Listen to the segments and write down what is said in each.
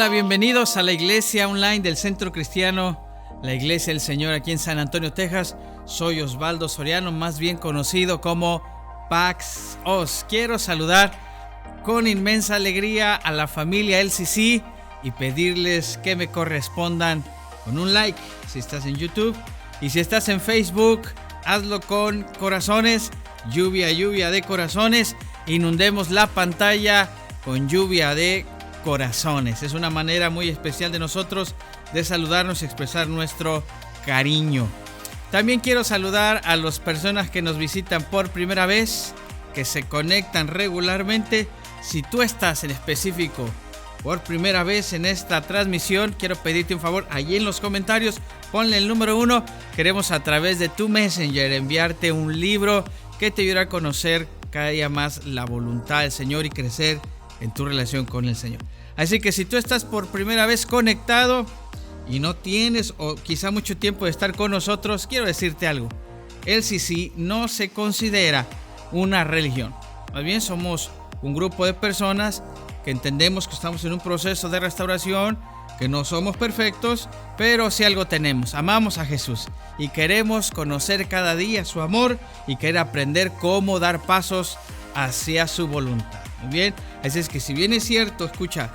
Hola, bienvenidos a la iglesia online del Centro Cristiano, la Iglesia del Señor aquí en San Antonio, Texas. Soy Osvaldo Soriano, más bien conocido como Pax Os. Quiero saludar con inmensa alegría a la familia LCC y pedirles que me correspondan con un like si estás en YouTube, y si estás en Facebook, hazlo con corazones, lluvia de corazones. Inundemos la pantalla con lluvia de corazones. Es una manera muy especial de nosotros de saludarnos y expresar nuestro cariño. También quiero saludar a las personas que nos visitan por primera vez, que se conectan regularmente. Si tú estás en específico por primera vez en esta transmisión, quiero pedirte un favor, allí en los comentarios ponle el número 1. Queremos a través de tu Messenger enviarte un libro que te ayudará a conocer cada día más la voluntad del Señor y crecer en tu relación con el Señor. Así que si tú estás por primera vez conectado y no tienes o quizá mucho tiempo de estar con nosotros, quiero decirte algo. LCC no se considera una religión. Más bien somos un grupo de personas que entendemos que estamos en un proceso de restauración, que no somos perfectos, pero si algo tenemos, amamos a Jesús y queremos conocer cada día su amor y querer aprender cómo dar pasos hacia su voluntad. Muy bien, así es que si bien es cierto, escucha,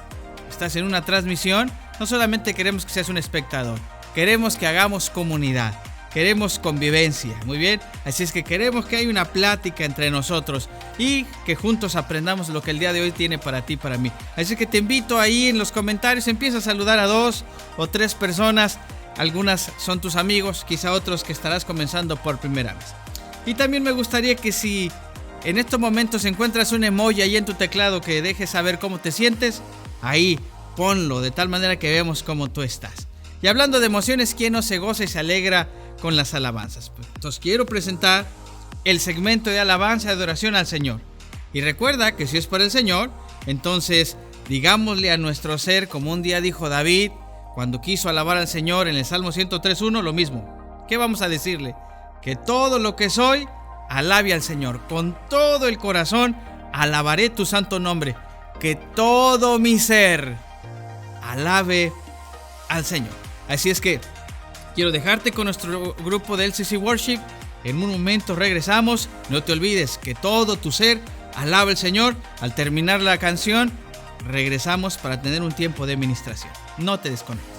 estás en una transmisión, no solamente queremos que seas un espectador, queremos que hagamos comunidad, queremos convivencia. Muy bien, así es que queremos que haya una plática entre nosotros y que juntos aprendamos lo que el día de hoy tiene para ti y para mí. Así que te invito ahí en los comentarios, empieza a saludar a 2 o 3 personas. Algunas son tus amigos, quizá otros que estarás comenzando por primera vez. Y también me gustaría que si en estos momentos encuentras un emoji ahí en tu teclado que dejes saber cómo te sientes, ahí ponlo de tal manera que veamos cómo tú estás. Y hablando de emociones, ¿quién no se goza y se alegra con las alabanzas? Entonces quiero presentar el segmento de alabanza y adoración al Señor. Y recuerda que si es para el Señor, entonces digámosle a nuestro ser, como un día dijo David cuando quiso alabar al Señor en el Salmo 103:1, lo mismo. ¿Qué vamos a decirle? Que todo lo que soy alabe al Señor. Con todo el corazón alabaré tu santo nombre. Que todo mi ser alabe al Señor. Así es que quiero dejarte con nuestro grupo de LCC Worship. En un momento regresamos. No te olvides que todo tu ser alaba al Señor. Al terminar la canción, regresamos para tener un tiempo de ministración. No te desconectes.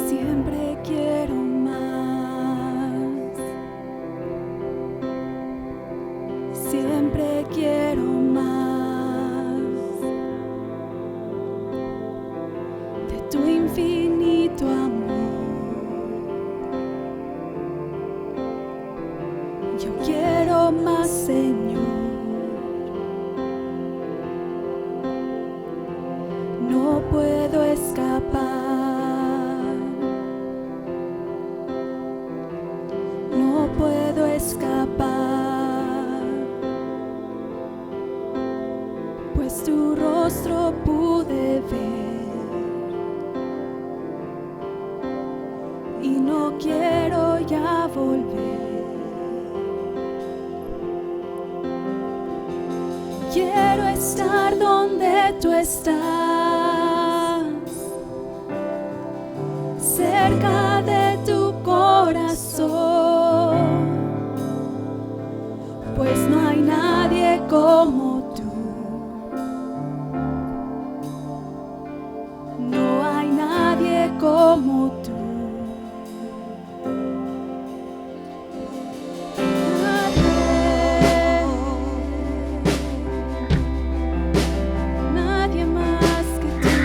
Siempre quiero más, siempre quiero más de tu infinito amor. Yo quiero más, Señor. No puedo escapar. No puedo escapar, pues tu rostro pude ver y no quiero ya volver. Quiero estar donde tú estás, cerca de tu corazón, pues no hay nadie como tú. No hay nadie como tú. Nadie más que tú.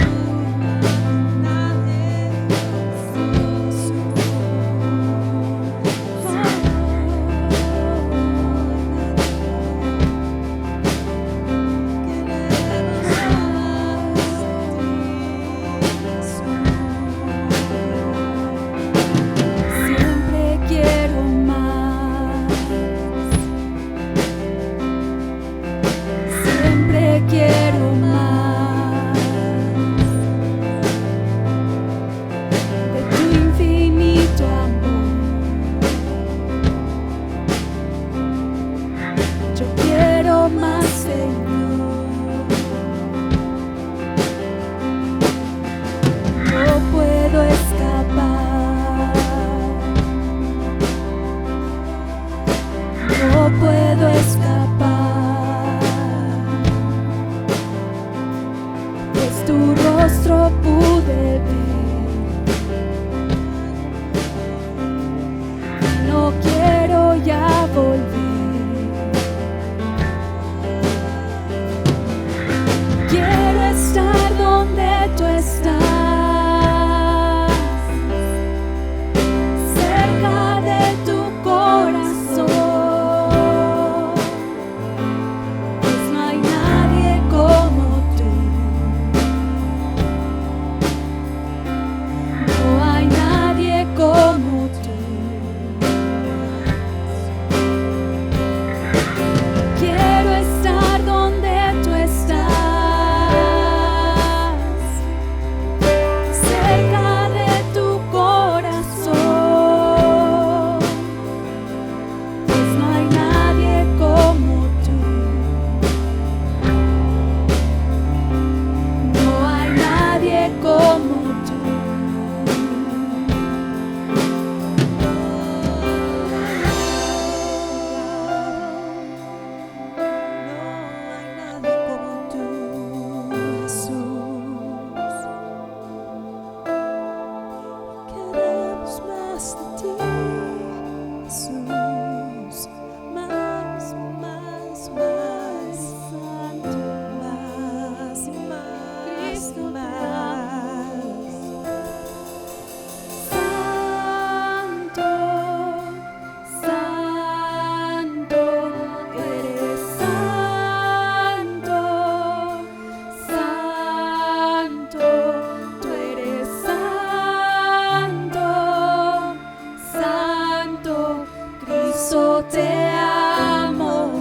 cuánto te amo,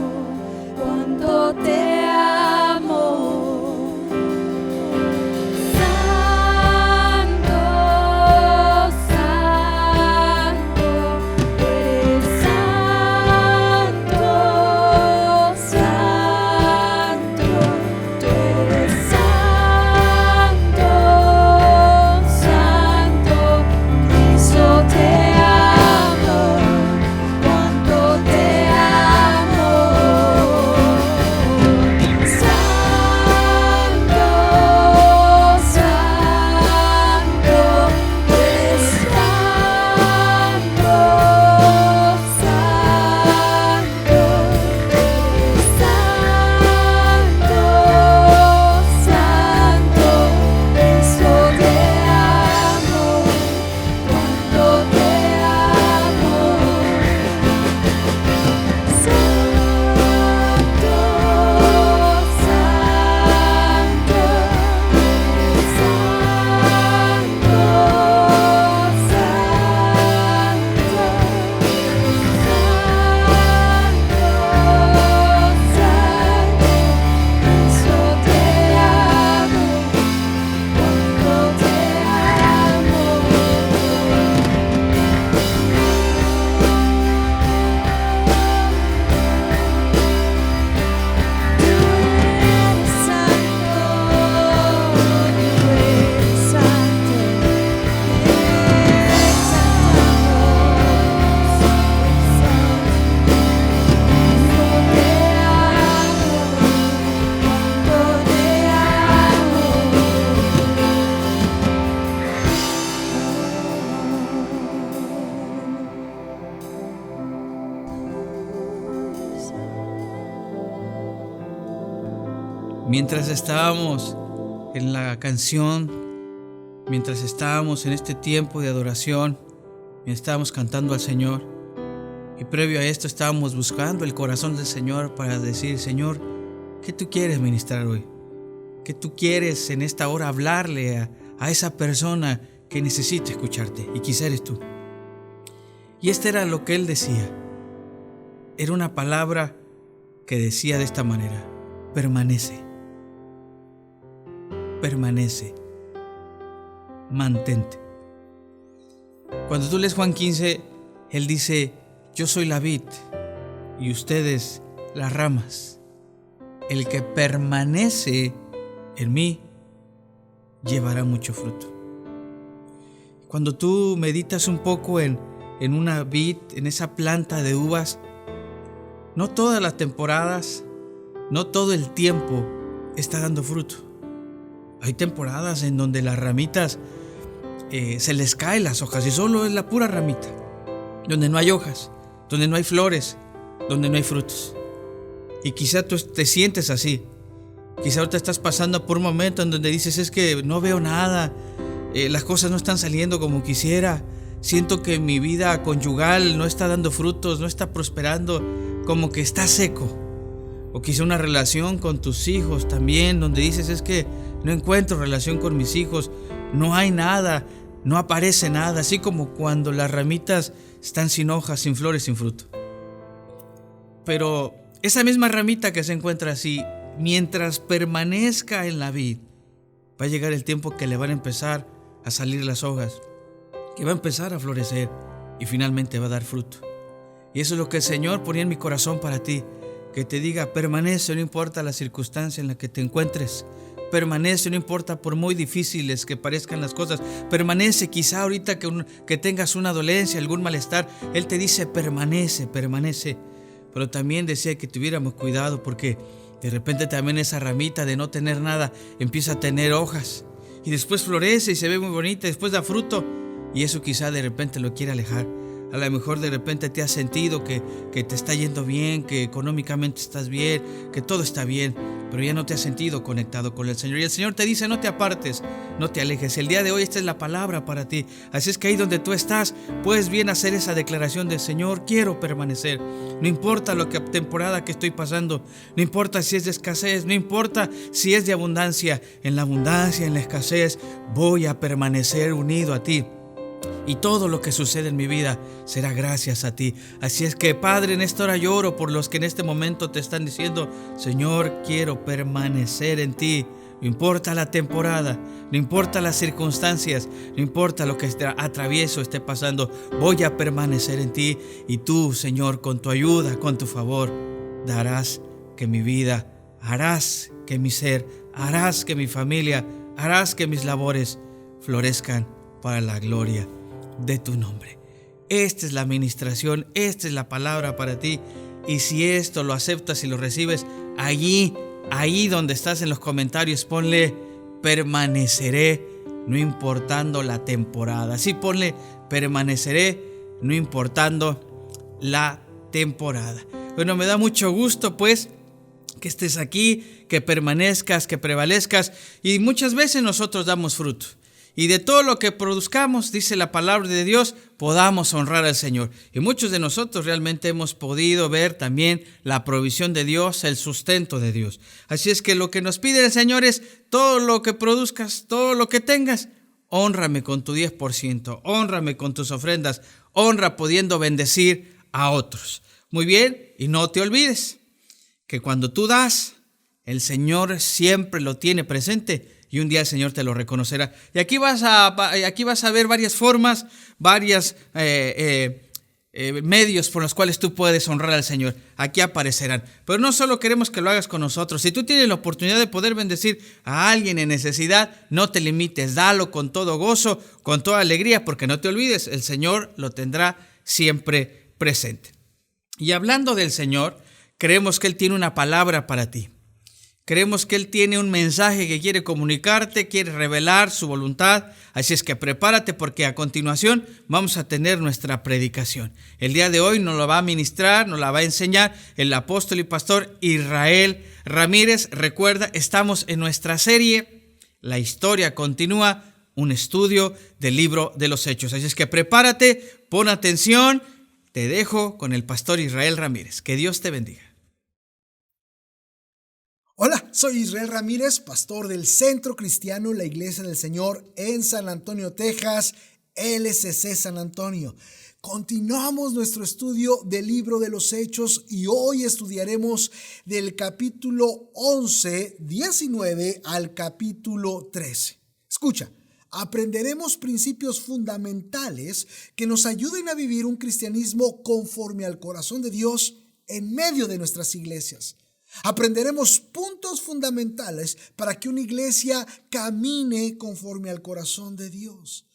cuánto te amo. Santo, santo, tú eres santo, santo, tú eres santo, santo, Cristo te amo, cuánto te amo. Santo, santo, tú eres santo, santo, santo, Cristo te amo, cuánto te amo. Santo, santo, Mientras estábamos en la canción, mientras estábamos en este tiempo de adoración, mientras estábamos cantando al Señor, y previo a esto estábamos buscando el corazón del Señor para decir: Señor, ¿qué tú quieres ministrar hoy? ¿Qué tú quieres en esta hora hablarle a esa persona que necesita escucharte? Y quizá eres tú. Y este era lo que él decía. Era una palabra que decía de esta manera: permanece. Permanece, mantente. Cuando tú lees Juan 15, él dice: yo soy la vid y ustedes las ramas. El que permanece en mí llevará mucho fruto. Cuando tú meditas un poco en una vid, en esa planta de uvas, no todas las temporadas, no todo el tiempo está dando fruto. Hay temporadas en donde las ramitas se les caen las hojas y solo es la pura ramita, donde no hay hojas, donde no hay flores, donde no hay frutos. Y quizá tú te sientes así. Quizá ahorita estás pasando por un momento en donde dices: es que no veo nada, las cosas no están saliendo como quisiera, siento que mi vida conyugal no está dando frutos, no está prosperando, como que está seco. O quizá una relación con tus hijos también, donde dices: es que no encuentro relación con mis hijos, no hay nada, no aparece nada, así como cuando las ramitas están sin hojas, sin flores, sin fruto. Pero esa misma ramita que se encuentra así, mientras permanezca en la vid, va a llegar el tiempo que le van a empezar a salir las hojas, que va a empezar a florecer y finalmente va a dar fruto. Y eso es lo que el Señor ponía en mi corazón para ti, que te diga: permanece, no importa la circunstancia en la que te encuentres. Permanece, no importa por muy difíciles que parezcan las cosas. Permanece, quizá ahorita que tengas una dolencia, algún malestar, Él te dice: permanece, permanece. Pero también decía que tuviéramos cuidado, porque de repente también esa ramita de no tener nada empieza a tener hojas, y después florece y se ve muy bonita, después da fruto, y eso quizá de repente lo quiere alejar. A lo mejor de repente te has sentido que te está yendo bien, que económicamente estás bien, que todo está bien, pero ya no te has sentido conectado con el Señor. Y el Señor te dice: no te apartes, no te alejes. El día de hoy esta es la palabra para ti. Así es que ahí donde tú estás, puedes bien hacer esa declaración del Señor: quiero permanecer. No importa lo que temporada que estoy pasando, no importa si es de escasez, no importa si es de abundancia. En la abundancia, en la escasez, voy a permanecer unido a ti. y todo lo que sucede en mi vida será gracias a ti. Así es que, Padre, en esta hora yo oro por los que en este momento te están diciendo: Señor, quiero permanecer en ti. No importa la temporada, no importa las circunstancias, no importa lo que atravieso esté pasando, voy a permanecer en ti. Y tú, Señor, con tu ayuda, con tu favor, darás que mi vida, harás que mi ser, harás que mi familia, harás que mis labores florezcan para la gloria de tu nombre. Esta es la administración, esta es la palabra para ti. Y si esto lo aceptas y lo recibes, ahí donde estás en los comentarios, ponle: permaneceré no importando la temporada. Sí, ponle: permaneceré no importando la temporada. Bueno, me da mucho gusto pues que estés aquí, que permanezcas, que prevalezcas. Y muchas veces nosotros damos fruto. Y de todo lo que produzcamos, dice la palabra de Dios, podamos honrar al Señor. Y muchos de nosotros realmente hemos podido ver también la provisión de Dios, el sustento de Dios. Así es que lo que nos pide el Señor es: todo lo que produzcas, todo lo que tengas, hónrame con tu 10%, hónrame con tus ofrendas, honra pudiendo bendecir a otros. Muy bien, y no te olvides que cuando tú das, el Señor siempre lo tiene presente. Y un día el Señor te lo reconocerá. Y aquí vas a ver varias formas, varios medios por los cuales tú puedes honrar al Señor. Aquí aparecerán. Pero no solo queremos que lo hagas con nosotros. Si tú tienes la oportunidad de poder bendecir a alguien en necesidad, no te limites. Dalo con todo gozo, con toda alegría, porque no te olvides, el Señor lo tendrá siempre presente. Y hablando del Señor, creemos que Él tiene una palabra para ti. Creemos que Él tiene un mensaje que quiere comunicarte, quiere revelar su voluntad. Así es que prepárate, porque a continuación vamos a tener nuestra predicación. El día de hoy nos lo va a ministrar, nos la va a enseñar el apóstol y pastor Israel Ramírez. Recuerda, estamos en nuestra serie La Historia Continúa, un estudio del libro de los Hechos. Así es que prepárate, pon atención. Te dejo con el pastor Israel Ramírez. Que Dios te bendiga. Hola, soy Israel Ramírez, pastor del Centro Cristiano La Iglesia del Señor en San Antonio, Texas, LCC San Antonio. Continuamos nuestro estudio del libro de los Hechos y hoy estudiaremos del capítulo 11, 19 al capítulo 13. Escucha, aprenderemos principios fundamentales que nos ayuden a vivir un cristianismo conforme al corazón de Dios en medio de nuestras iglesias. Aprenderemos puntos fundamentales para que una iglesia camine conforme al corazón de Dios.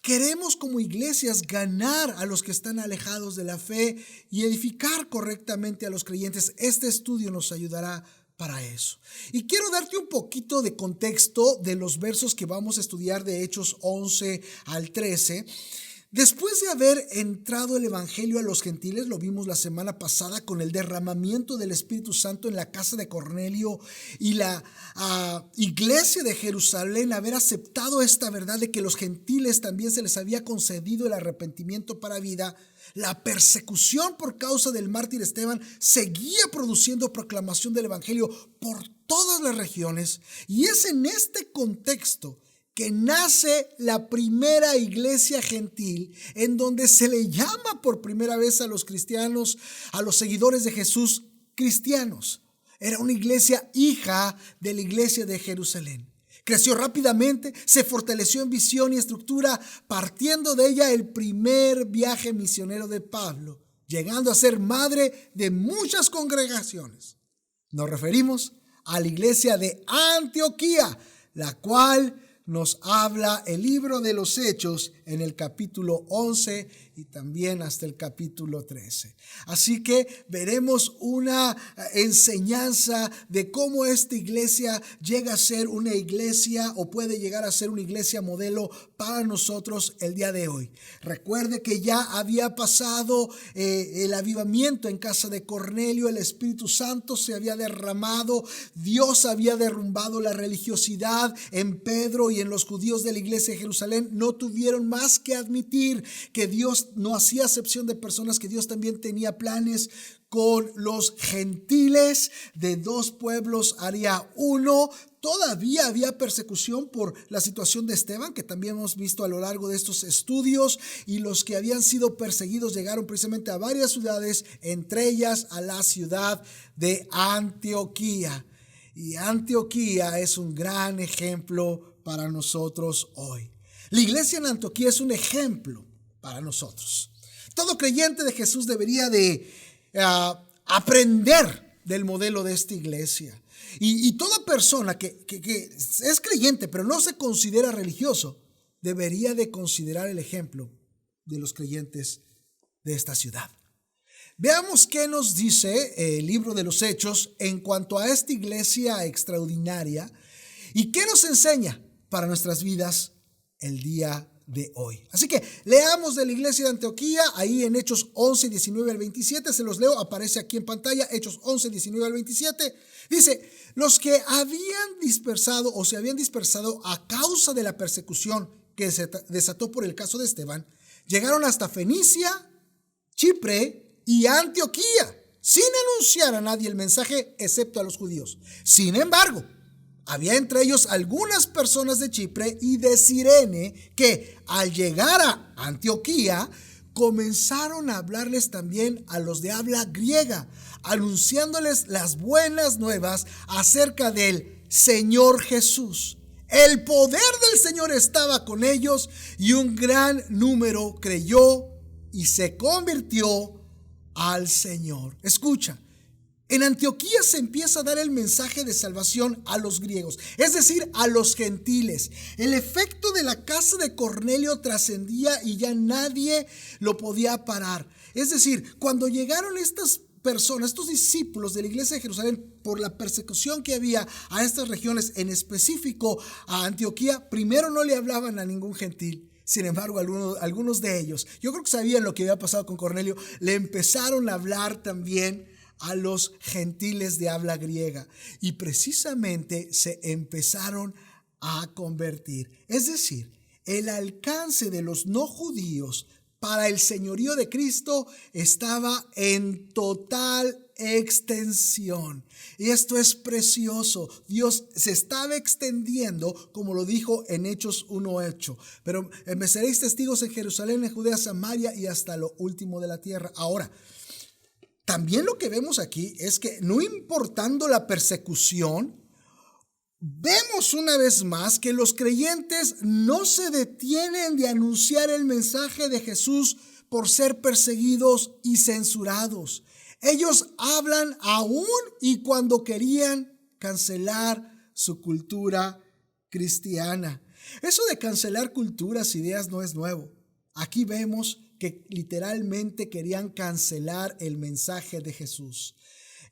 Queremos como iglesias ganar a los que están alejados de la fe y edificar correctamente a los creyentes. Este estudio nos ayudará para eso. Y quiero darte un poquito de contexto de los versos que vamos a estudiar de Hechos 11 al 13. Después de haber entrado el evangelio a los gentiles, lo vimos la semana pasada con el derramamiento del Espíritu Santo en la casa de Cornelio y la iglesia de Jerusalén, haber aceptado esta verdad de que los gentiles también se les había concedido el arrepentimiento para vida, la persecución por causa del mártir Esteban seguía produciendo proclamación del evangelio por todas las regiones, y es en este contexto que nace la primera iglesia gentil, en donde se le llama por primera vez a los cristianos, a los seguidores de Jesús, cristianos. Era una iglesia hija de la iglesia de Jerusalén. Creció rápidamente, se fortaleció en visión y estructura, partiendo de ella el primer viaje misionero de Pablo, llegando a ser madre de muchas congregaciones. Nos referimos a la iglesia de Antioquía, la cual nos habla el libro de los Hechos en el capítulo 11 y también hasta el capítulo 13. Así que veremos una enseñanza de cómo esta iglesia llega a ser una iglesia o puede llegar a ser una iglesia modelo para nosotros el día de hoy. Recuerde que ya había pasado el avivamiento en casa de Cornelio, el Espíritu Santo se había derramado, Dios había derrumbado la religiosidad en Pedro y en los judíos de la iglesia de Jerusalén. No tuvieron más que admitir que Dios Dios no hacía acepción de personas, que Dios también tenía planes con los gentiles. De dos pueblos haría uno. Todavía había persecución por la situación de Esteban, que también hemos visto a lo largo de estos estudios, y los que habían sido perseguidos llegaron precisamente a varias ciudades, entre ellas a la ciudad de Antioquía. Y Antioquía es un gran ejemplo para nosotros hoy. La iglesia en Antioquía es un ejemplo para nosotros. Todo creyente de Jesús debería de aprender del modelo de esta iglesia. Y toda persona que es creyente pero no se considera religioso, debería de considerar el ejemplo de los creyentes de esta ciudad. Veamos qué nos dice el libro de los Hechos en cuanto a esta iglesia extraordinaria y qué nos enseña para nuestras vidas el día de hoy. Así que leamos de la iglesia de Antioquía, ahí en Hechos 11, 19 al 27, se los leo, aparece aquí en pantalla, Hechos 11, 19 al 27, dice: los que habían dispersado o se habían dispersado a causa de la persecución que se desató por el caso de Esteban, llegaron hasta Fenicia, Chipre y Antioquía, sin anunciar a nadie el mensaje excepto a los judíos. Sin embargo, había entre ellos algunas personas de Chipre y de Cirene que, al llegar a Antioquía, comenzaron a hablarles también a los de habla griega, anunciándoles las buenas nuevas acerca del Señor Jesús. El poder del Señor estaba con ellos y un gran número creyó y se convirtió al Señor. Escucha. En Antioquía se empieza a dar el mensaje de salvación a los griegos, es decir, a los gentiles. El efecto de la casa de Cornelio trascendía y ya nadie lo podía parar. Es decir, cuando llegaron estas personas, estos discípulos de la iglesia de Jerusalén, por la persecución que había a estas regiones, en específico a Antioquía, primero no le hablaban a ningún gentil. Sin embargo, algunos de ellos, yo creo que sabían lo que había pasado con Cornelio, le empezaron a hablar también a los gentiles de habla griega, y precisamente se empezaron a convertir. Es decir, el alcance de los no judíos para el señorío de Cristo estaba en total extensión. Y esto es precioso. Dios se estaba extendiendo, como lo dijo en Hechos 1:8. Pero me seréis testigos en Jerusalén, en Judea, Samaria y hasta lo último de la tierra. Ahora, también lo que vemos aquí es que, no importando la persecución, vemos una vez más que los creyentes no se detienen de anunciar el mensaje de Jesús por ser perseguidos y censurados. Ellos hablan aún y cuando querían cancelar su cultura cristiana. Eso de cancelar culturas, ideas, no es nuevo. Aquí vemos que literalmente querían cancelar el mensaje de Jesús.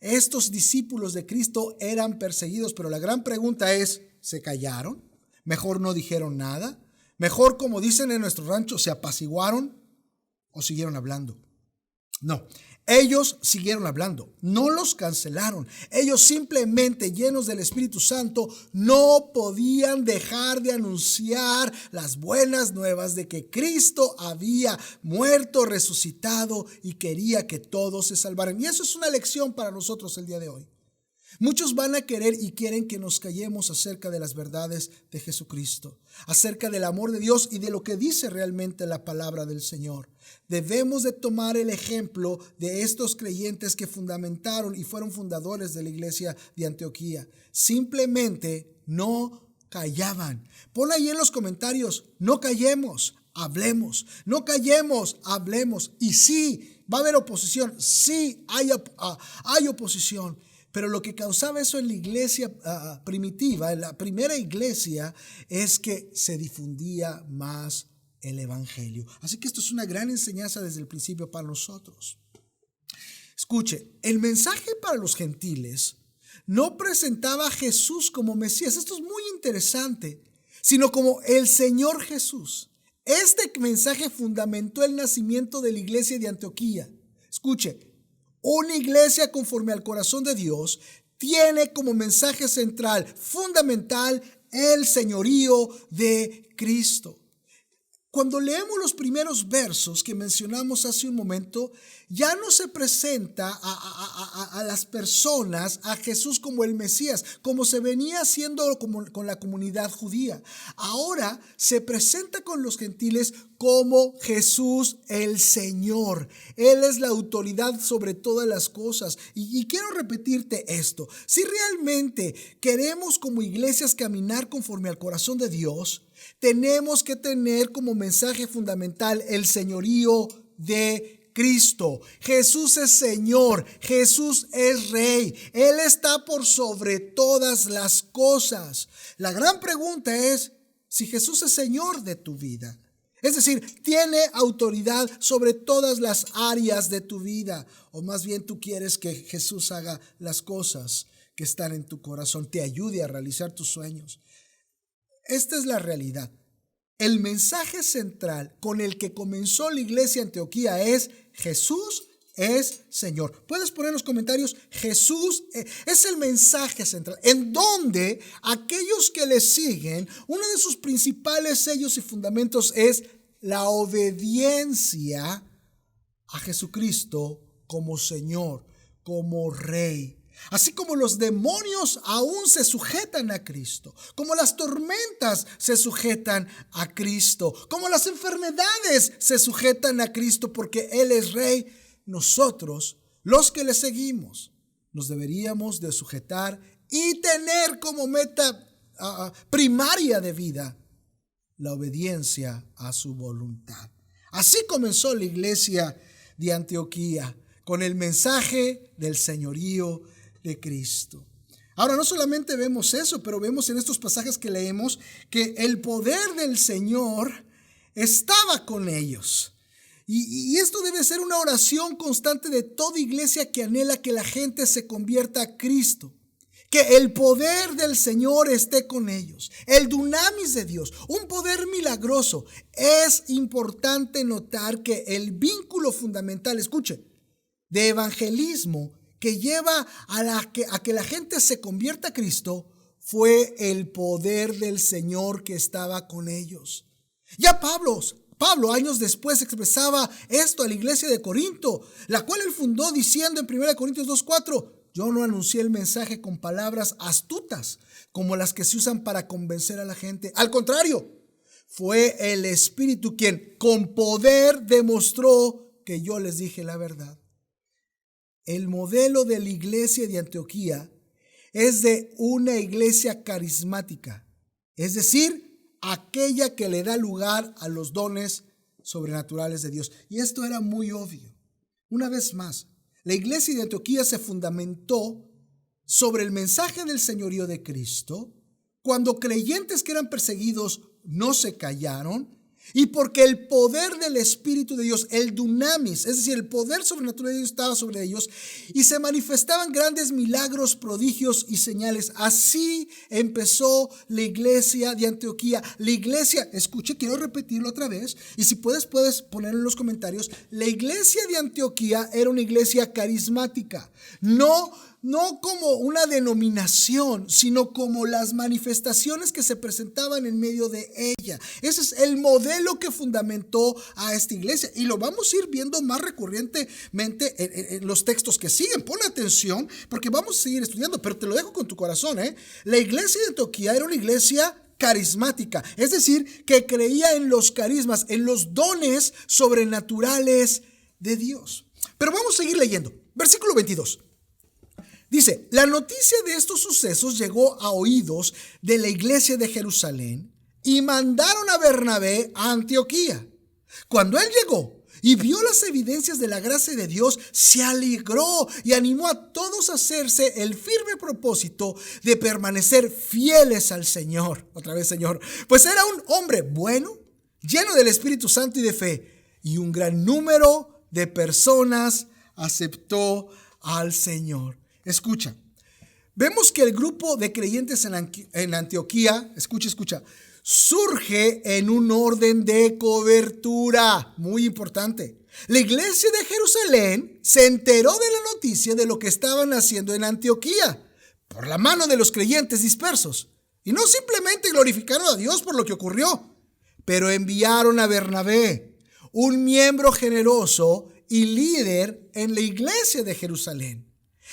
Estos discípulos de Cristo eran perseguidos, pero la gran pregunta es, ¿se callaron? ¿Mejor no dijeron nada? ¿Mejor, como dicen en nuestro rancho, se apaciguaron o siguieron hablando? No, ellos siguieron hablando, no los cancelaron. Ellos simplemente, llenos del Espíritu Santo, no podían dejar de anunciar las buenas nuevas de que Cristo había muerto, resucitado y quería que todos se salvaran. Y eso es una lección para nosotros el día de hoy. Muchos van a querer y quieren que nos callemos acerca de las verdades de Jesucristo, acerca del amor de Dios y de lo que dice realmente la palabra del Señor. Debemos de tomar el ejemplo de estos creyentes que fundamentaron y fueron fundadores de la iglesia de Antioquía. Simplemente no callaban. Pon ahí en los comentarios, no callemos, hablemos. No callemos, hablemos. Y sí, va a haber oposición. Sí, hay oposición. Pero lo que causaba eso en la iglesia primitiva, en la primera iglesia, es que se difundía más el evangelio. Así que esto es una gran enseñanza desde el principio para nosotros. Escuche, el mensaje para los gentiles no presentaba a Jesús como Mesías. Esto es muy interesante, sino como el Señor Jesús. Este mensaje fundamentó el nacimiento de la iglesia de Antioquía. Escuche, una iglesia conforme al corazón de Dios tiene como mensaje central, fundamental, el señorío de Cristo. Cuando leemos los primeros versos que mencionamos hace un momento, ya no se presenta a las personas, a Jesús como el Mesías, como se venía haciendo con la comunidad judía. Ahora se presenta con los gentiles como Jesús el Señor. Él es la autoridad sobre todas las cosas. Y quiero repetirte esto. Si realmente queremos como iglesias caminar conforme al corazón de Dios, tenemos que tener como mensaje fundamental el señorío de Cristo. Jesús es Señor, Jesús es Rey, Él está por sobre todas las cosas. La gran pregunta es si Jesús es Señor de tu vida. Es decir, tiene autoridad sobre todas las áreas de tu vida. O más bien tú quieres que Jesús haga las cosas que están en tu corazón, te ayude a realizar tus sueños. Esta es la realidad. El mensaje central con el que comenzó la iglesia de Antioquía es: Jesús es Señor. Puedes poner en los comentarios: Jesús es el mensaje central, en donde aquellos que le siguen, uno de sus principales sellos y fundamentos es la obediencia a Jesucristo como Señor, como Rey. Así como los demonios aún se sujetan a Cristo, como las tormentas se sujetan a Cristo, como las enfermedades se sujetan a Cristo porque Él es Rey, nosotros, los que le seguimos, nos deberíamos de sujetar y tener como meta primaria de vida la obediencia a su voluntad. Así comenzó la iglesia de Antioquía, con el mensaje del señorío de Cristo. Ahora, no solamente vemos eso, pero vemos en estos pasajes que leemos que el poder del Señor estaba con ellos. Y esto debe ser una oración constante de toda iglesia que anhela que la gente se convierta a Cristo. Que el poder del Señor esté con ellos. El dunamis de Dios, un poder milagroso. Es importante notar que el vínculo fundamental, escuche, de evangelismo que lleva a que la gente se convierta a Cristo fue el poder del Señor que estaba con ellos. Ya Pablo años después expresaba esto a la iglesia de Corinto, la cual él fundó diciendo en 1 Corintios 2:4: yo no anuncié el mensaje con palabras astutas como las que se usan para convencer a la gente. Al contrario, fue el Espíritu quien con poder demostró que yo les dije la verdad. El modelo de la iglesia de Antioquía es de una iglesia carismática, es decir, aquella que le da lugar a los dones sobrenaturales de Dios. Y esto era muy obvio. Una vez más, la iglesia de Antioquía se fundamentó sobre el mensaje del señorío de Cristo, cuando creyentes que eran perseguidos no se callaron, y porque el poder del Espíritu de Dios, el dunamis, es decir, el poder sobrenatural de Dios estaba sobre ellos, y se manifestaban grandes milagros, prodigios y señales. Así empezó la iglesia de Antioquía. La iglesia, escuche, quiero repetirlo otra vez, y si puedes ponerlo en los comentarios. La iglesia de Antioquía era una iglesia carismática, no como una denominación, sino como las manifestaciones que se presentaban en medio de ella. Ese es el modelo que fundamentó a esta iglesia, y lo vamos a ir viendo más recurrentemente en los textos que siguen. Pon atención porque vamos a seguir estudiando, pero te lo dejo con tu corazón. La iglesia de Antioquía era una iglesia carismática, es decir, que creía en los carismas, en los dones sobrenaturales de Dios. Pero vamos a seguir leyendo. Versículo 22. Dice: la noticia de estos sucesos llegó a oídos de la iglesia de Jerusalén y mandaron a Bernabé a Antioquía. Cuando él llegó y vio las evidencias de la gracia de Dios, se alegró y animó a todos a hacerse el firme propósito de permanecer fieles al Señor. Otra vez Señor. Pues era un hombre bueno, lleno del Espíritu Santo y de fe, y un gran número de personas aceptó al Señor. Escucha, vemos que el grupo de creyentes en Antioquía, escucha, surge en un orden de cobertura, muy importante. La iglesia de Jerusalén se enteró de la noticia de lo que estaban haciendo en Antioquía por la mano de los creyentes dispersos, y no simplemente glorificaron a Dios por lo que ocurrió, pero enviaron a Bernabé, un miembro generoso y líder en la iglesia de Jerusalén.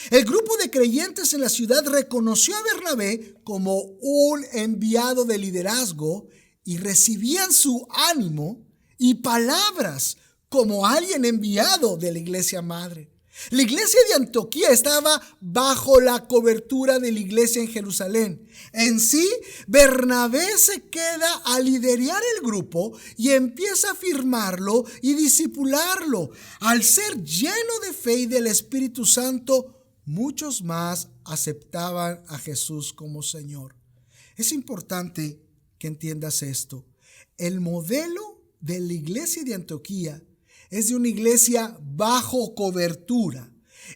El grupo de creyentes en la ciudad reconoció a Bernabé como un enviado de liderazgo y recibían su ánimo y palabras como alguien enviado de la iglesia madre. La iglesia de Antioquía estaba bajo la cobertura de la iglesia en Jerusalén. En sí, Bernabé se queda a liderar el grupo y empieza a afirmarlo y discipularlo. Al ser lleno de fe y del Espíritu Santo, muchos más aceptaban a Jesús como Señor. Es importante que entiendas esto. El modelo de la iglesia de Antioquía es de una iglesia bajo cobertura,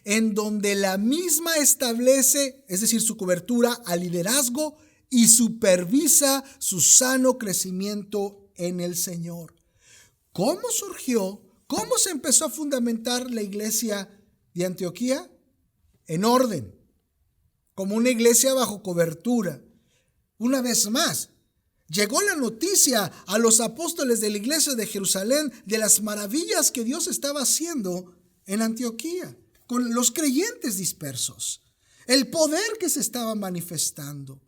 en donde la misma establece, es decir, su cobertura al liderazgo y supervisa su sano crecimiento en el Señor. ¿Cómo surgió? ¿Cómo se empezó a fundamentar la iglesia de Antioquía? En orden, como una iglesia bajo cobertura. Una vez más, llegó la noticia a los apóstoles de la iglesia de Jerusalén de las maravillas que Dios estaba haciendo en Antioquía, con los creyentes dispersos, el poder que se estaba manifestando.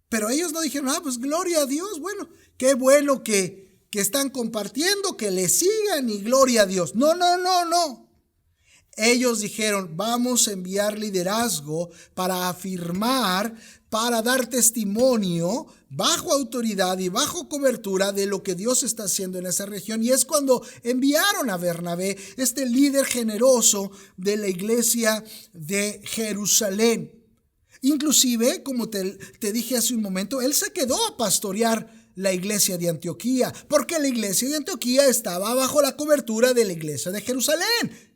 Pero ellos no dijeron, pues gloria a Dios, bueno, qué bueno que están compartiendo, que le sigan y gloria a Dios. No. Ellos dijeron, vamos a enviar liderazgo para afirmar, para dar testimonio bajo autoridad y bajo cobertura de lo que Dios está haciendo en esa región. Y es cuando enviaron a Bernabé, este líder generoso de la iglesia de Jerusalén. Inclusive, como te dije hace un momento, él se quedó a pastorear la iglesia de Antioquía, porque la iglesia de Antioquía estaba bajo la cobertura de la iglesia de Jerusalén.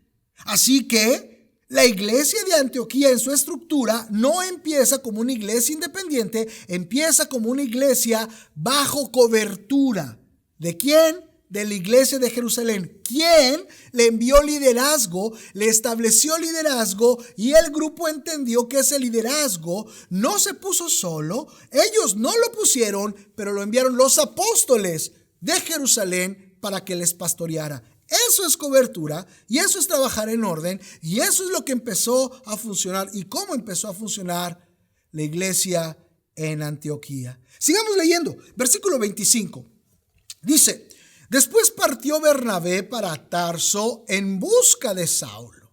Así que la iglesia de Antioquía en su estructura no empieza como una iglesia independiente, empieza como una iglesia bajo cobertura. ¿De quién? De la iglesia de Jerusalén. ¿Quién le envió liderazgo? Le estableció liderazgo y el grupo entendió que ese liderazgo no se puso solo. Ellos no lo pusieron, pero lo enviaron los apóstoles de Jerusalén para que les pastoreara. Eso es cobertura y eso es trabajar en orden y eso es lo que empezó a funcionar y cómo empezó a funcionar la iglesia en Antioquía. Sigamos leyendo, versículo 25. Dice, después partió Bernabé para Tarso en busca de Saulo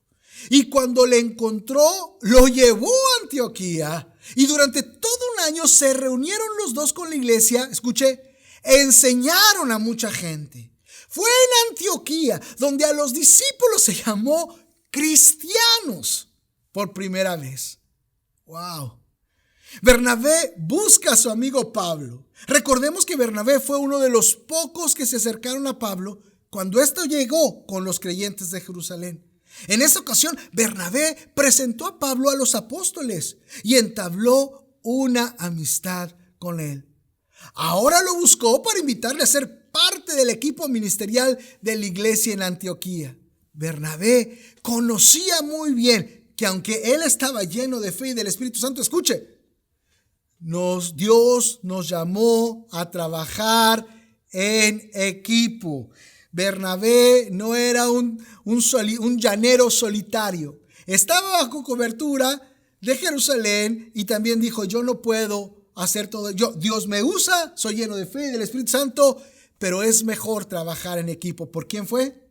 y cuando le encontró lo llevó a Antioquía y durante todo un año se reunieron los dos con la iglesia, escuche, enseñaron a mucha gente. Fue en Antioquía donde a los discípulos se llamó cristianos por primera vez. ¡Wow! Bernabé busca a su amigo Pablo. Recordemos que Bernabé fue uno de los pocos que se acercaron a Pablo cuando éste llegó con los creyentes de Jerusalén. En esta ocasión, Bernabé presentó a Pablo a los apóstoles y entabló una amistad con él. Ahora lo buscó para invitarle a ser parte del equipo ministerial de la iglesia en Antioquía. Bernabé conocía muy bien que aunque él estaba lleno de fe y del Espíritu Santo, escuche, Dios nos llamó a trabajar en equipo. Bernabé no era un llanero solitario. Estaba bajo cobertura de Jerusalén y también dijo, yo no puedo hacer todo. Dios me usa, soy lleno de fe y del Espíritu Santo, pero es mejor trabajar en equipo. ¿Por quién fue?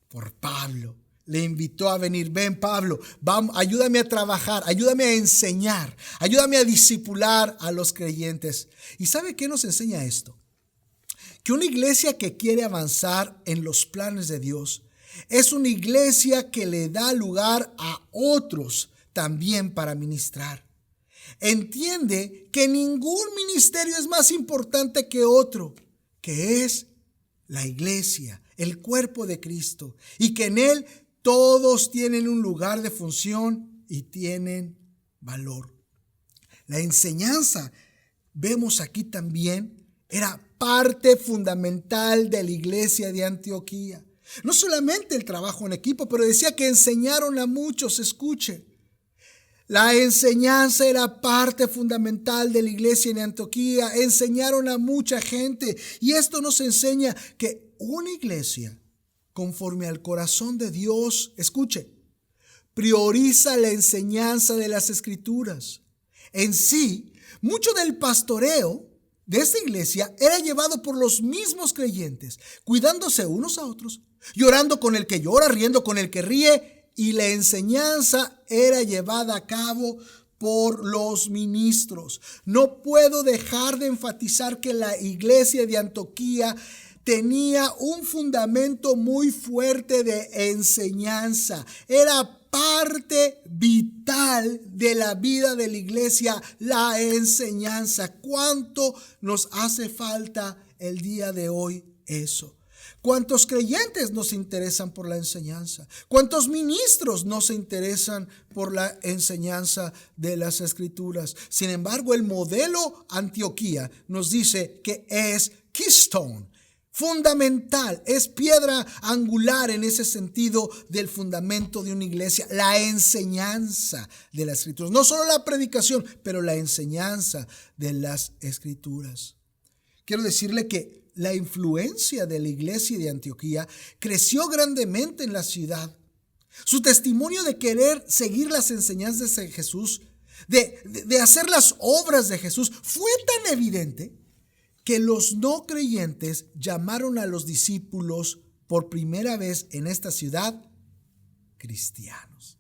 Por Pablo. Le invitó a venir. Ven, Pablo, vamos, ayúdame a trabajar, ayúdame a enseñar, ayúdame a discipular a los creyentes. ¿Y sabe qué nos enseña esto? Que una iglesia que quiere avanzar en los planes de Dios es una iglesia que le da lugar a otros también para ministrar. Entiende que ningún ministerio es más importante que otro, que es la iglesia, el cuerpo de Cristo, y que en él todos tienen un lugar de función y tienen valor. La enseñanza, vemos aquí también, era parte fundamental de la iglesia de Antioquía. No solamente el trabajo en equipo, pero decía que enseñaron a muchos, escuche. La enseñanza era parte fundamental de la iglesia en Antioquía. Enseñaron a mucha gente. Y esto nos enseña que una iglesia conforme al corazón de Dios, escuche, prioriza la enseñanza de las Escrituras. En sí, mucho del pastoreo de esta iglesia era llevado por los mismos creyentes, cuidándose unos a otros, llorando con el que llora, riendo con el que ríe, y la enseñanza era llevada a cabo por los ministros. No puedo dejar de enfatizar que la iglesia de Antioquía tenía un fundamento muy fuerte de enseñanza. Era parte vital de la vida de la iglesia, la enseñanza. ¿Cuánto nos hace falta el día de hoy eso? ¿Cuántos creyentes nos interesan por la enseñanza? ¿Cuántos ministros no se interesan por la enseñanza de las Escrituras? Sin embargo, el modelo Antioquía nos dice que es keystone, fundamental, es piedra angular en ese sentido del fundamento de una iglesia, la enseñanza de las Escrituras. No solo la predicación, pero la enseñanza de las Escrituras. Quiero decirle que la influencia de la iglesia de Antioquía creció grandemente en la ciudad. Su testimonio de querer seguir las enseñanzas de Jesús, de hacer las obras de Jesús, fue tan evidente que los no creyentes llamaron a los discípulos por primera vez en esta ciudad cristianos.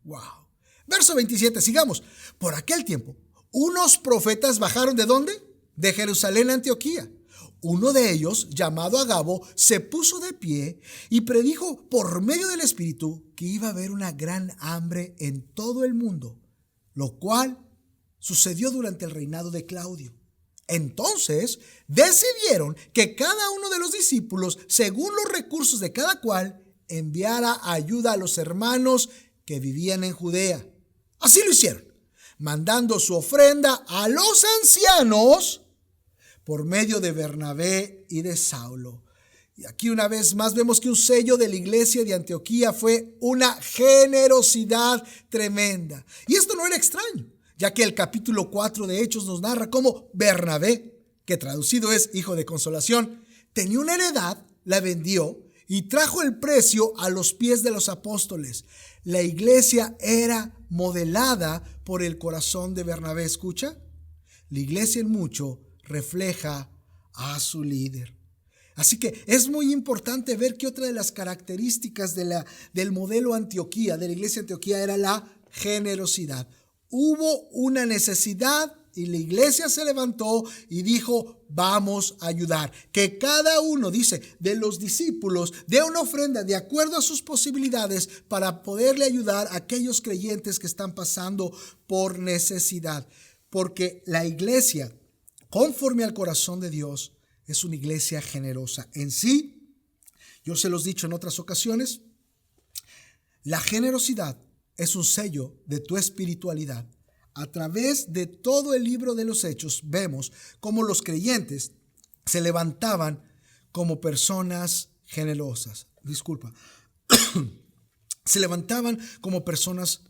¡Wow! Verso 27, sigamos. Por aquel tiempo, unos profetas bajaron ¿de dónde? De Jerusalén a Antioquía. Uno de ellos, llamado Agabo, se puso de pie y predijo por medio del Espíritu que iba a haber una gran hambre en todo el mundo, lo cual sucedió durante el reinado de Claudio. Entonces decidieron que cada uno de los discípulos, según los recursos de cada cual, enviara ayuda a los hermanos que vivían en Judea. Así lo hicieron, mandando su ofrenda a los ancianos por medio de Bernabé y de Saulo. Y aquí una vez más vemos que un sello de la iglesia de Antioquía fue una generosidad tremenda. Y esto no era extraño, ya que el capítulo 4 de Hechos nos narra cómo Bernabé, que traducido es hijo de consolación, tenía una heredad, la vendió y trajo el precio a los pies de los apóstoles. La iglesia era modelada por el corazón de Bernabé. ¿Escucha? La iglesia en mucho refleja a su líder. Así que es muy importante ver que otra de las características del modelo Antioquía, de la iglesia Antioquía, era la generosidad. Hubo una necesidad y la iglesia se levantó y dijo: vamos a ayudar. Que cada uno, dice, de los discípulos dé una ofrenda de acuerdo a sus posibilidades para poderle ayudar a aquellos creyentes que están pasando por necesidad. Porque la iglesia, conforme al corazón de Dios, es una iglesia generosa. En sí, yo se los he dicho en otras ocasiones, la generosidad es un sello de tu espiritualidad. A través de todo el libro de los Hechos vemos cómo los creyentes se levantaban como personas generosas. Se levantaban como personas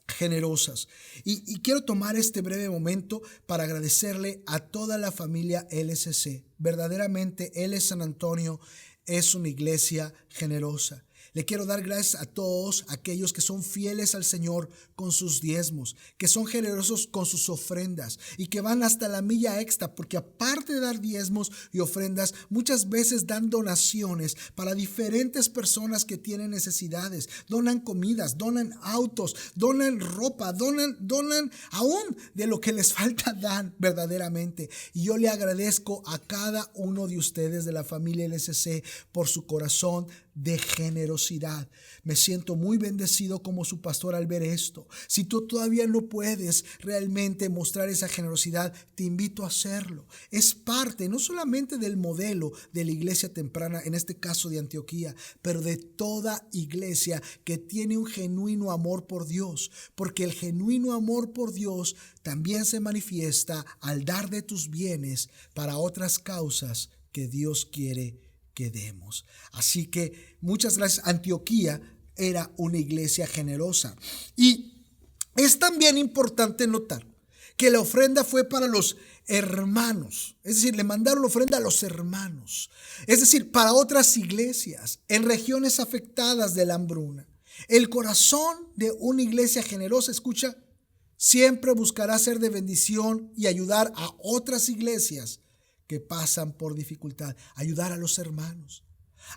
generosas. Y quiero tomar este breve momento para agradecerle a toda la familia LSC. Verdaderamente, San Antonio es una iglesia generosa. Le quiero dar gracias a todos aquellos que son fieles al Señor con sus diezmos, que son generosos con sus ofrendas y que van hasta la milla extra, porque aparte de dar diezmos y ofrendas, muchas veces dan donaciones para diferentes personas que tienen necesidades. Donan comidas, donan autos, donan ropa, donan aún de lo que les falta, dan verdaderamente. Y yo le agradezco a cada uno de ustedes de la familia LSC por su corazón de generosidad. Me siento muy bendecido como su pastor al ver esto. Si tú todavía no puedes realmente mostrar esa generosidad, te invito a hacerlo. Es parte no solamente del modelo de la iglesia temprana, en este caso de Antioquía, pero de toda iglesia que tiene un genuino amor por Dios, porque el genuino amor por Dios también se manifiesta al dar de tus bienes para otras causas que Dios quiere que demos. Así que muchas gracias. Antioquía era una iglesia generosa. Y Es también importante notar que la ofrenda fue para los hermanos, es decir, le mandaron la ofrenda a los hermanos, es decir, para otras iglesias en regiones afectadas de la hambruna. El corazón de una iglesia generosa, escucha, siempre buscará ser de bendición y ayudar a otras iglesias que pasan por dificultad, ayudar a los hermanos.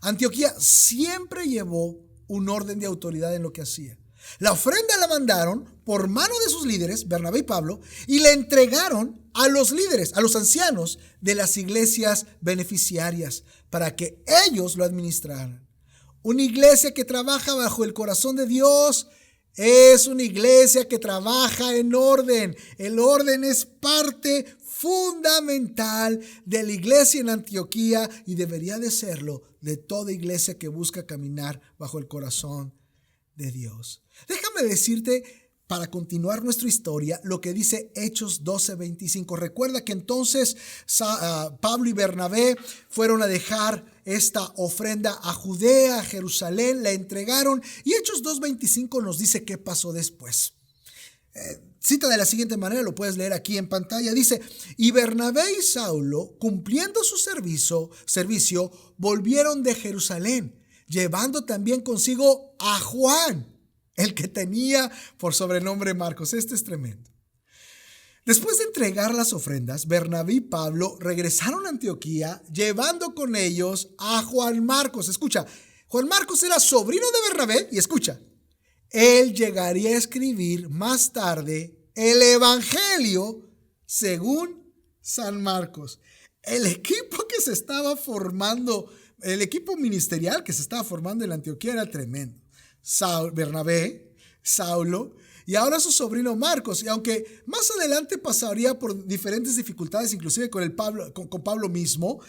Antioquía siempre llevó un orden de autoridad en lo que hacía. La ofrenda la mandaron por mano de sus líderes, Bernabé y Pablo, y la entregaron a los líderes, a los ancianos de las iglesias beneficiarias, para que ellos lo administraran. Una iglesia que trabaja bajo el corazón de Dios es una iglesia que trabaja en orden. El orden es parte fundamental de la iglesia en Antioquía y debería de serlo de toda iglesia que busca caminar bajo el corazón de Dios. Déjame decirte, para continuar nuestra historia, lo que dice Hechos 12:25. Recuerda que entonces Pablo y Bernabé fueron a dejar esta ofrenda a Judea, a Jerusalén, la entregaron, y Hechos 2:25 nos dice qué pasó después. Cita de la siguiente manera, lo puedes leer aquí en pantalla. Dice: y Bernabé y Saulo, cumpliendo su servicio, volvieron de Jerusalén, llevando también consigo a Juan, el que tenía por sobrenombre Marcos. Este es tremendo. Después de entregar las ofrendas, Bernabé y Pablo regresaron a Antioquía, llevando con ellos a Juan Marcos. Escucha, Juan Marcos era sobrino de Bernabé, y escucha, él llegaría a escribir más tarde el Evangelio según San Marcos. El equipo que se estaba formando, el equipo ministerial que se estaba formando en Antioquía era tremendo. Bernabé, Saulo y ahora su sobrino Marcos. Y aunque más adelante pasaría por diferentes dificultades, inclusive con Pablo mismo,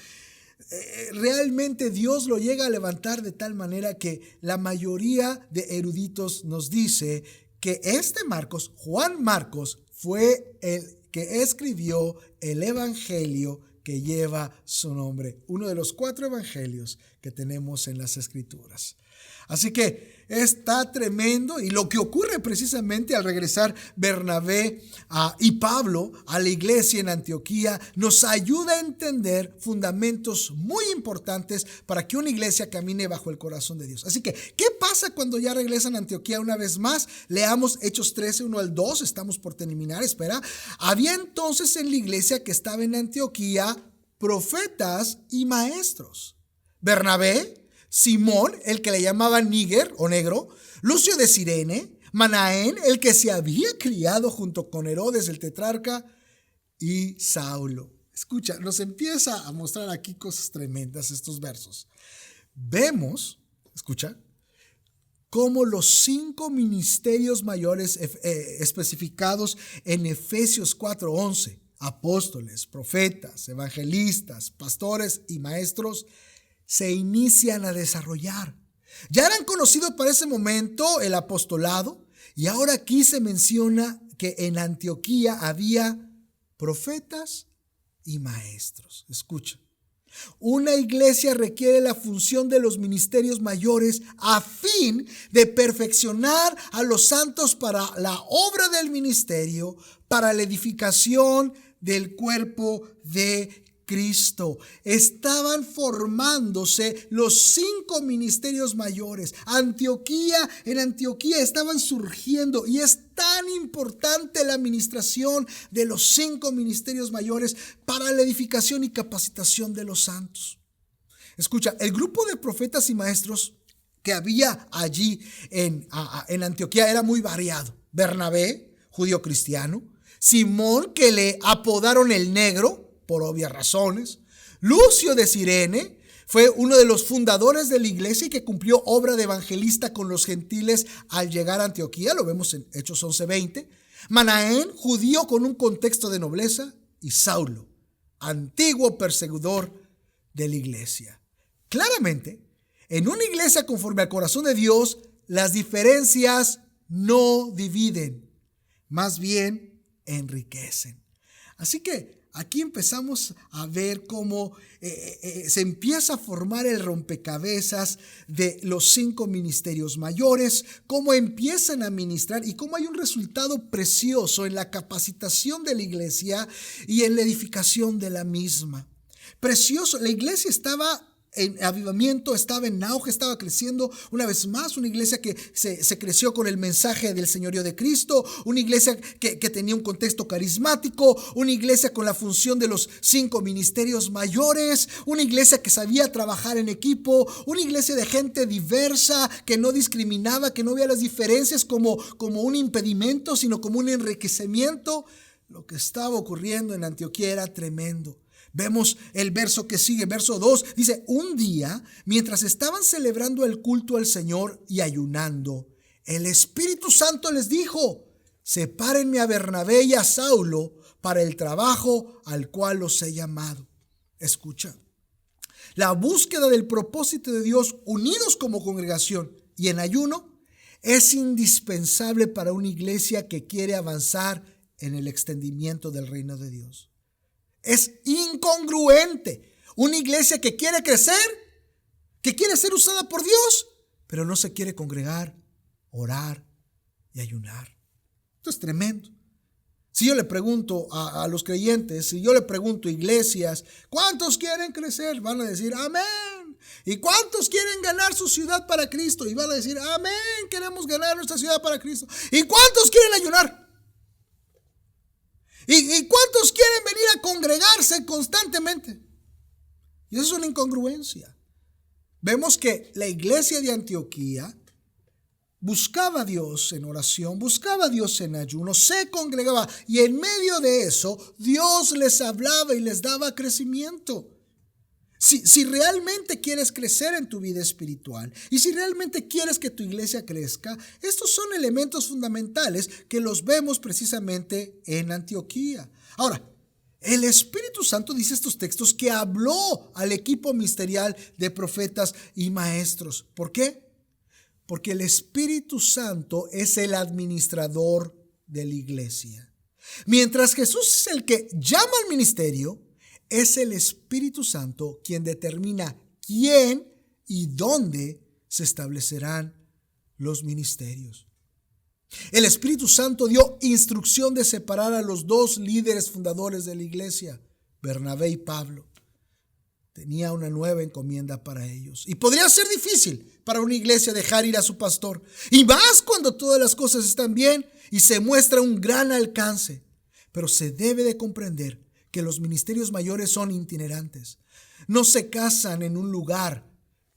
realmente Dios lo llega a levantar de tal manera que la mayoría de eruditos nos dice que este Marcos, Juan Marcos, fue el que escribió el Evangelio que lleva su nombre, uno de los 4 evangelios que tenemos en las Escrituras. Así que está tremendo, y lo que ocurre precisamente al regresar Bernabé y Pablo a la iglesia en Antioquía nos ayuda a entender fundamentos muy importantes para que una iglesia camine bajo el corazón de Dios. Así que, ¿qué pasa cuando ya regresan a Antioquía una vez más? Leamos Hechos 13, 1 al 2, estamos por terminar, espera. Había entonces en la iglesia que estaba en Antioquía profetas y maestros. Bernabé, Simón, el que le llamaban Níger o negro, Lucio de Cirene, Manaén, el que se había criado junto con Herodes el tetrarca, y Saulo. Escucha, nos empieza a mostrar aquí cosas tremendas estos versos. Vemos, escucha, cómo los 5 ministerios mayores especificados en Efesios 4:11, apóstoles, profetas, evangelistas, pastores y maestros, se inician a desarrollar. Ya eran conocidos para ese momento el apostolado, y ahora aquí se menciona que en Antioquía había profetas y maestros. Escucha, una iglesia requiere la función de los ministerios mayores a fin de perfeccionar a los santos para la obra del ministerio, para la edificación del cuerpo de Cristo. Estaban formándose los 5 ministerios mayores. En Antioquía estaban surgiendo, y es tan importante la administración de los 5 ministerios mayores para la edificación y capacitación de los santos. Escucha, el grupo de profetas y maestros que había allí en Antioquía era muy variado. Bernabé, judío cristiano; Simón, que le apodaron el negro, por obvias razones; Lucio de Cirene fue uno de los fundadores de la iglesia y que cumplió obra de evangelista con los gentiles al llegar a Antioquía, lo vemos en Hechos 11:20; Manaén, judío con un contexto de nobleza; y Saulo, antiguo perseguidor de la iglesia. Claramente, en una iglesia conforme al corazón de Dios, las diferencias no dividen, más bien enriquecen. Así que aquí empezamos a ver cómo se empieza a formar el rompecabezas de los 5 ministerios mayores, cómo empiezan a ministrar y cómo hay un resultado precioso en la capacitación de la iglesia y en la edificación de la misma. Precioso, la iglesia estaba en avivamiento, estaba en auge, estaba creciendo una vez más, una iglesia que se creció con el mensaje del señorío de Cristo, una iglesia que tenía un contexto carismático, una iglesia con la función de los 5 ministerios mayores, una iglesia que sabía trabajar en equipo, una iglesia de gente diversa, que no discriminaba, que no veía las diferencias como un impedimento, sino como un enriquecimiento. Lo que estaba ocurriendo en Antioquía era tremendo. Vemos el verso que sigue, verso 2, dice: un día, mientras estaban celebrando el culto al Señor y ayunando, el Espíritu Santo les dijo: sepárenme a Bernabé y a Saulo para el trabajo al cual los he llamado. Escucha, la búsqueda del propósito de Dios unidos como congregación y en ayuno es indispensable para una iglesia que quiere avanzar en el extendimiento del reino de Dios. Es incongruente una iglesia que quiere crecer, que quiere ser usada por Dios, pero no se quiere congregar, orar y ayunar. Esto es tremendo. Si yo le pregunto a los creyentes, si yo le pregunto a iglesias, ¿cuántos quieren crecer? Van a decir amén. ¿Y cuántos quieren ganar su ciudad para Cristo? Y van a decir amén, queremos ganar nuestra ciudad para Cristo. ¿Y cuántos quieren ayunar? ¿Y cuántos quieren venir a congregarse constantemente? Y eso es una incongruencia. Vemos que la iglesia de Antioquía buscaba a Dios en oración, buscaba a Dios en ayuno, se congregaba y en medio de eso Dios les hablaba y les daba crecimiento. Si realmente quieres crecer en tu vida espiritual y si realmente quieres que tu iglesia crezca, estos son elementos fundamentales que los vemos precisamente en Antioquía. Ahora, el Espíritu Santo dice estos textos que habló al equipo ministerial de profetas y maestros. ¿Por qué? Porque el Espíritu Santo es el administrador de la iglesia. Mientras Jesús es el que llama al ministerio, es el Espíritu Santo quien determina quién y dónde se establecerán los ministerios. El Espíritu Santo dio instrucción de separar a los 2 líderes fundadores de la iglesia, Bernabé y Pablo. Tenía una nueva encomienda para ellos. Y podría ser difícil para una iglesia dejar ir a su pastor. Y más cuando todas las cosas están bien y se muestra un gran alcance. Pero se debe de comprender que los ministerios mayores son itinerantes. No se casan en un lugar.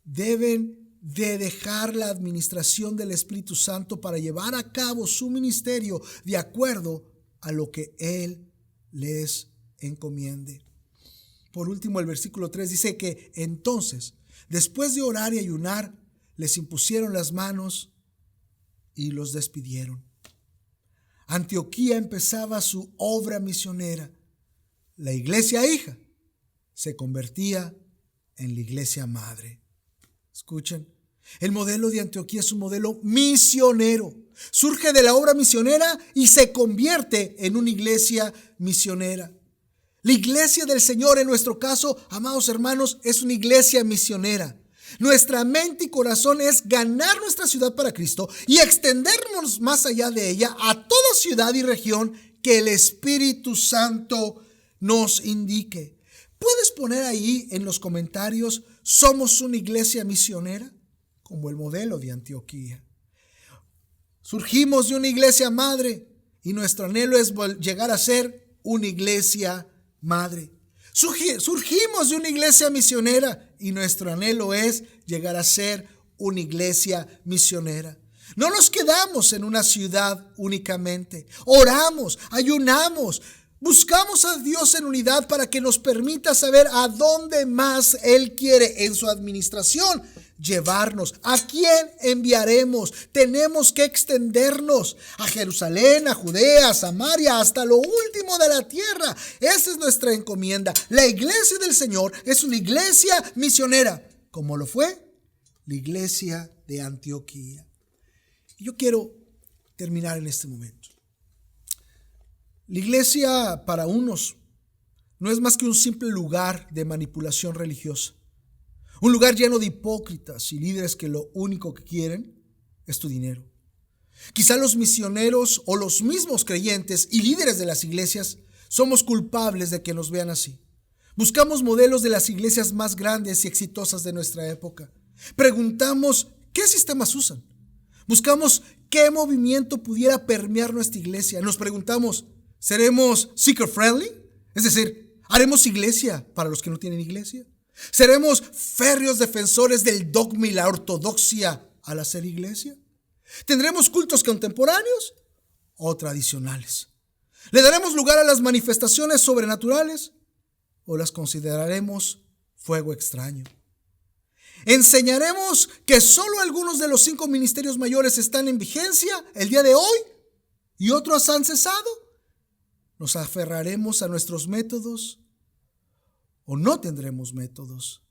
Deben de dejar la administración del Espíritu Santo para llevar a cabo su ministerio de acuerdo a lo que Él les encomiende. Por último, el versículo 3 dice que entonces, después de orar y ayunar, les impusieron las manos y los despidieron. Antioquía empezaba su obra misionera. La iglesia hija se convertía en la iglesia madre. Escuchen, el modelo de Antioquía es un modelo misionero. Surge de la obra misionera y se convierte en una iglesia misionera. La iglesia del Señor, en nuestro caso, amados hermanos, es una iglesia misionera. Nuestra mente y corazón es ganar nuestra ciudad para Cristo y extendernos más allá de ella a toda ciudad y región que el Espíritu Santo nos indique. ¿Puedes poner ahí en los comentarios: somos una iglesia misionera? Como el modelo de Antioquía. Surgimos de una iglesia madre y nuestro anhelo es llegar a ser una iglesia madre. Surgimos de una iglesia misionera y nuestro anhelo es llegar a ser una iglesia misionera. No nos quedamos en una ciudad únicamente. Oramos, ayunamos, buscamos a Dios en unidad para que nos permita saber a dónde más Él quiere en su administración llevarnos. ¿A quién enviaremos? Tenemos que extendernos a Jerusalén, a Judea, a Samaria, hasta lo último de la tierra. Esa es nuestra encomienda. La iglesia del Señor es una iglesia misionera, como lo fue la iglesia de Antioquía. Yo quiero terminar en este momento. La iglesia para unos no es más que un simple lugar de manipulación religiosa. Un lugar lleno de hipócritas y líderes que lo único que quieren es tu dinero. Quizá los misioneros o los mismos creyentes y líderes de las iglesias somos culpables de que nos vean así. Buscamos modelos de las iglesias más grandes y exitosas de nuestra época. Preguntamos qué sistemas usan. Buscamos qué movimiento pudiera permear nuestra iglesia. Nos preguntamos, ¿seremos seeker friendly? Es decir, ¿haremos iglesia para los que no tienen iglesia? ¿Seremos férreos defensores del dogma y la ortodoxia al hacer iglesia? ¿Tendremos cultos contemporáneos o tradicionales? ¿Le daremos lugar a las manifestaciones sobrenaturales o las consideraremos fuego extraño? ¿Enseñaremos que solo algunos de los 5 ministerios mayores están en vigencia el día de hoy y otros han cesado? ¿Nos aferraremos a nuestros métodos o no tendremos métodos?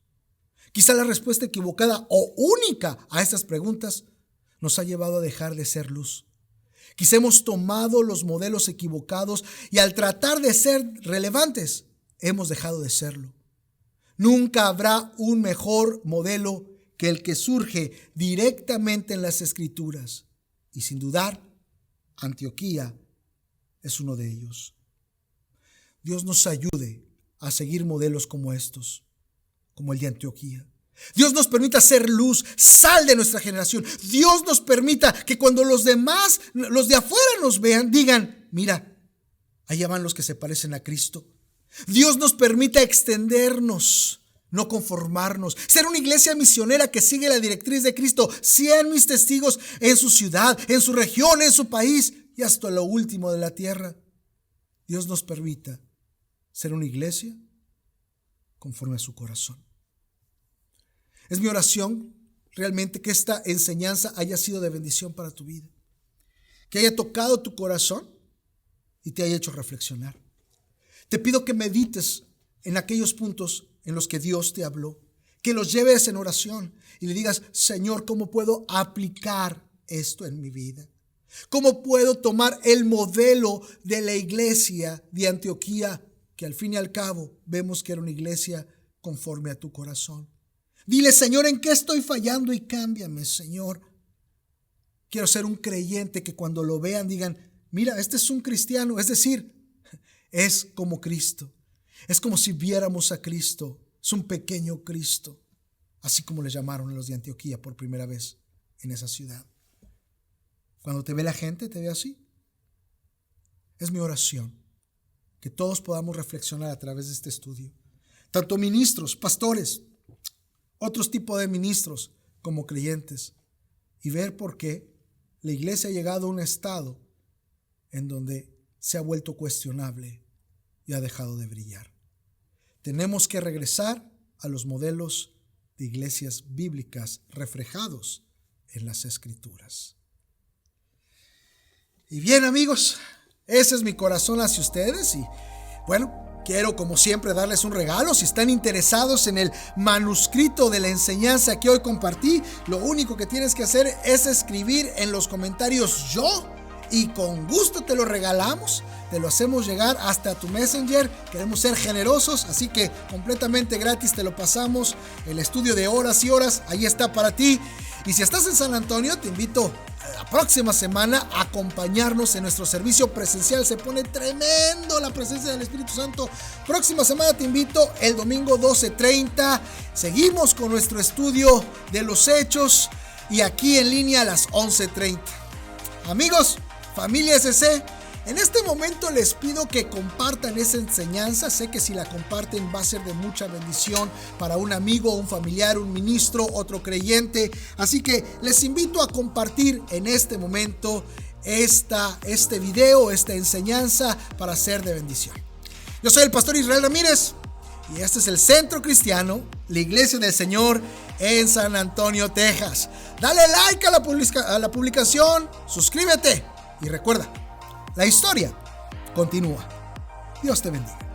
Quizá la respuesta equivocada o única a estas preguntas nos ha llevado a dejar de ser luz. Quizá hemos tomado los modelos equivocados y al tratar de ser relevantes, hemos dejado de serlo. Nunca habrá un mejor modelo que el que surge directamente en las Escrituras. Y sin dudar, Antioquía es uno de ellos. Dios nos ayude a seguir modelos como estos, como el de Antioquía. Dios nos permita ser luz, sal de nuestra generación. Dios nos permita que cuando los demás, los de afuera nos vean, digan, mira, allá van los que se parecen a Cristo. Dios nos permita extendernos, no conformarnos, ser una iglesia misionera que sigue la directriz de Cristo. Sean mis testigos en su ciudad, en su región, en su país y hasta lo último de la tierra. Dios nos permita ser una iglesia conforme a su corazón. Es mi oración realmente que esta enseñanza haya sido de bendición para tu vida, que haya tocado tu corazón y te haya hecho reflexionar. Te pido que medites en aquellos puntos en los que Dios te habló, que los lleves en oración y le digas, Señor, ¿cómo puedo aplicar esto en mi vida? ¿Cómo puedo tomar el modelo de la iglesia de Antioquía, que al fin y al cabo vemos que era una iglesia conforme a tu corazón? Dile, Señor, ¿en qué estoy fallando? Y cámbiame, Señor. Quiero ser un creyente que cuando lo vean digan, mira, este es un cristiano. Es decir, es como Cristo. Es como si viéramos a Cristo. Es un pequeño Cristo. Así como le llamaron a los de Antioquía por primera vez en esa ciudad. Cuando te ve la gente, te ve así. Es mi oración que todos podamos reflexionar a través de este estudio. Tanto ministros, pastores, otros tipos de ministros como creyentes, y ver por qué la iglesia ha llegado a un estado en donde se ha vuelto cuestionable y ha dejado de brillar. Tenemos que regresar a los modelos de iglesias bíblicas reflejados en las Escrituras. Y bien, amigos, ese es mi corazón hacia ustedes y bueno, quiero como siempre darles un regalo. Si están interesados en el manuscrito de la enseñanza que hoy compartí, lo único que tienes que hacer es escribir en los comentarios yo y con gusto te lo regalamos. Te lo hacemos llegar hasta tu Messenger. Queremos ser generosos, así que completamente gratis te lo pasamos. El estudio de horas y horas, ahí está para ti. Y si estás en San Antonio, te invito la próxima semana a acompañarnos en nuestro servicio presencial. Se pone tremendo la presencia del Espíritu Santo. Próxima semana te invito el domingo 12:30. Seguimos con nuestro estudio de los Hechos y aquí en línea a las 11:30. Amigos, familia SC, en este momento les pido que compartan esa enseñanza. Sé que si la comparten va a ser de mucha bendición para un amigo, un familiar, un ministro, otro creyente. Así que les invito a compartir en este momento este video, esta enseñanza para ser de bendición. Yo soy el pastor Israel Ramírez y este es el Centro Cristiano, la Iglesia del Señor en San Antonio, Texas. Dale like a la publicación, suscríbete y recuerda, la historia continúa. Dios te bendiga.